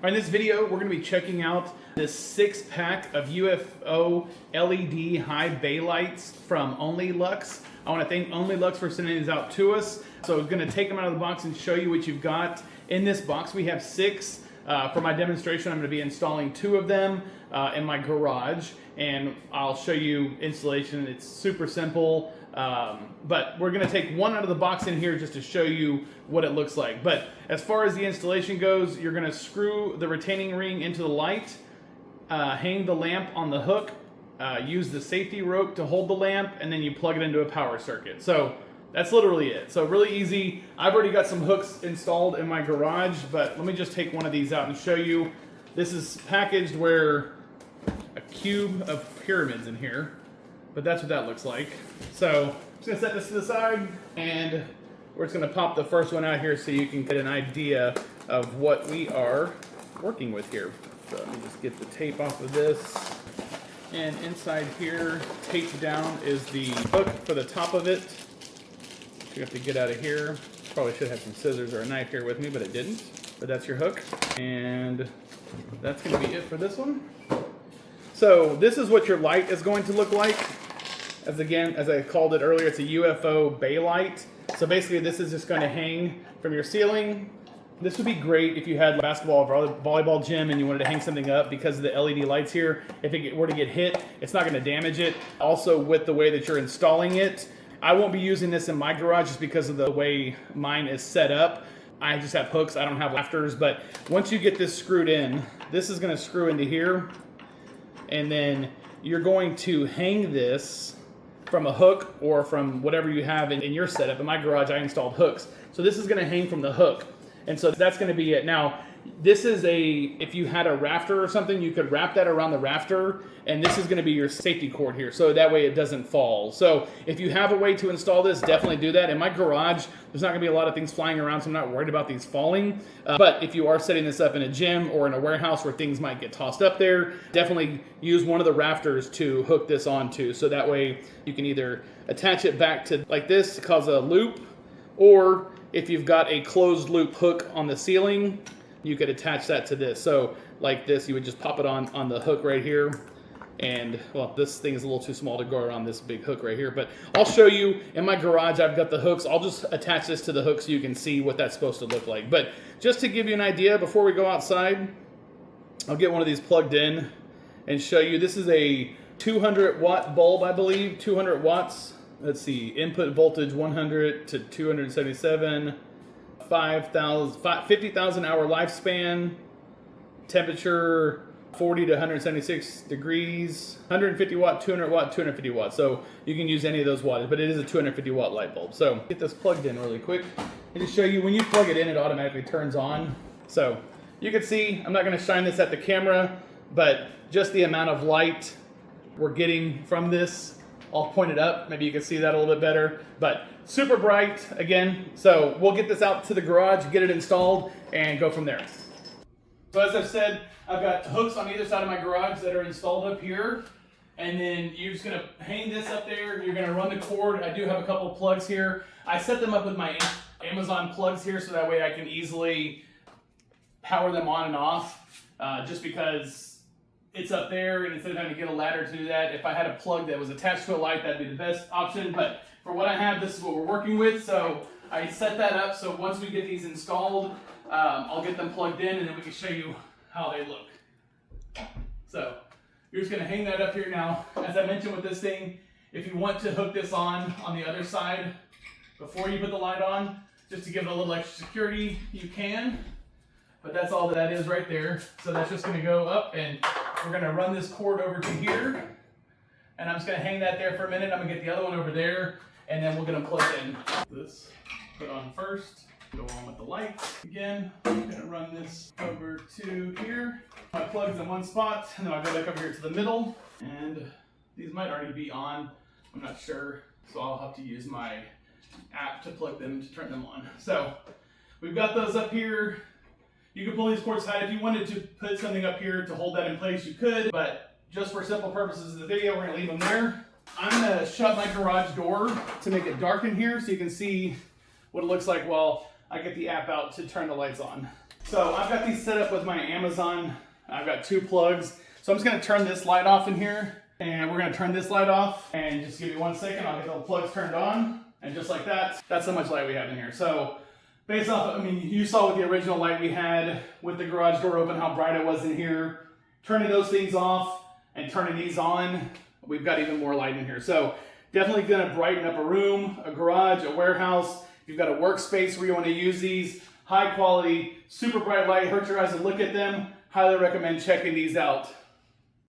In this video, we're going to be checking out this 6-pack of UFO LED high bay lights from Only Lux. I want to thank Only Lux for sending these out to us. So I'm going to take them out of the box and show you what you've got. In this box, we have 6. For my demonstration, I'm going to be installing 2 of them in my garage, and I'll show you installation. It's super simple, but we're going to take 1 out of the box in here just to show you what it looks like. But as far as the installation goes, you're going to screw the retaining ring into the light, hang the lamp on the hook, use the safety rope to hold the lamp, and then you plug it into a power circuit. So that's literally it. So really easy. I've already got some hooks installed in my garage, but let me just take one of these out and show you. This is packaged where a cube of pyramids in here, but that's what that looks like. So I'm just gonna set this to the side, and we're just gonna pop the first one out here so you can get an idea of what we are working with here. So let me just get the tape off of this. And inside here, taped down, is the hook for the top of it. You have to get out of here. Probably should have some scissors or a knife here with me, but I didn't. But that's your hook. And that's gonna be it for this one. So this is what your light is going to look like. As I called it earlier, it's a UFO bay light. So basically this is just going to hang from your ceiling. This would be great if you had a basketball or volleyball gym and you wanted to hang something up because of the LED lights here. If it were to get hit, it's not going to damage it. Also, with the way that you're installing it, I won't be using this in my garage just because of the way mine is set up. I just have hooks, I don't have rafters, but once you get this screwed in, this is going to screw into here, and then you're going to hang this from a hook or from whatever you have in your setup. In my garage, I installed hooks. So this is going to hang from the hook. And so that's going to be it. Now, this is if you had a rafter or something, you could wrap that around the rafter, and this is going to be your safety cord here, so that way it doesn't fall. So if you have a way to install this, definitely do that. In my garage, there's not going to be a lot of things flying around, so I'm not worried about these falling. But if you are setting this up in a gym or in a warehouse where things might get tossed up there, definitely use one of the rafters to hook this onto, so that way you can either attach it back to like this to cause a loop, or if you've got a closed loop hook on the ceiling, you could attach that to this. So like this, you would just pop it on the hook right here. And well, this thing is a little too small to go around this big hook right here, but I'll show you in my garage. I've got the hooks. I'll just attach this to the hook so you can see what that's supposed to look like. But just to give you an idea, before we go outside, I'll get one of these plugged in and show you. This is a 200 watt bulb, I believe, 200 watts. Let's see, input voltage 100 to 277, 50,000 hour lifespan, temperature 40 to 176 degrees, 150 watt, 200 watt, 250 watts. So you can use any of those wattage, but it is a 250 watt light bulb. So get this plugged in really quick and just show you when you plug it in, it automatically turns on. So you can see, I'm not going to shine this at the camera, but just the amount of light we're getting from this. I'll point it up, maybe you can see that a little bit better, but super bright again. So we'll get this out to the garage, get it installed, and go from there. So as I've said, I've got hooks on either side of my garage that are installed up here, and then you're just gonna hang this up there. You're gonna run the cord. I do have a couple of plugs here. I set them up with my Amazon plugs here so that way I can easily power them on and off, just because it's up there, and instead of having to get a ladder to do that, if I had a plug that was attached to a light, that'd be the best option. But for what I have, this is what we're working with. So I set that up, so once we get these installed, I'll get them plugged in, and then we can show you how they look. So you're just gonna hang that up here now. As I mentioned with this thing, if you want to hook this on the other side before you put the light on, just to give it a little extra security, you can. But that's all that is right there. So that's just gonna go up, and we're gonna run this cord over to here. And I'm just gonna hang that there for a minute. I'm gonna get the other one over there, and then we'll get them plugged in. This, put on first, go on with the light. Again, I'm gonna run this over to here. My plug's in one spot, and then I'll go back over here to the middle. And these might already be on, I'm not sure. So I'll have to use my app to plug them, to turn them on. So we've got those up here. You can pull these cords tight. If you wanted to put something up here to hold that in place, you could, but just for simple purposes of the video, we're gonna leave them there. I'm gonna shut my garage door to make it dark in here so you can see what it looks like while I get the app out to turn the lights on. So I've got these set up with my Amazon. I've got 2 plugs. So I'm just gonna turn this light off in here, and we're gonna turn this light off, and just give me 1 second, I'll get the plugs turned on, and just like that, that's how much light we have in here. So based off, I mean, you saw with the original light we had with the garage door open, how bright it was in here. Turning those things off and turning these on, we've got even more light in here. So definitely gonna brighten up a room, a garage, a warehouse. If you've got a workspace where you wanna use these, high quality, super bright light, hurt your eyes to look at them, highly recommend checking these out.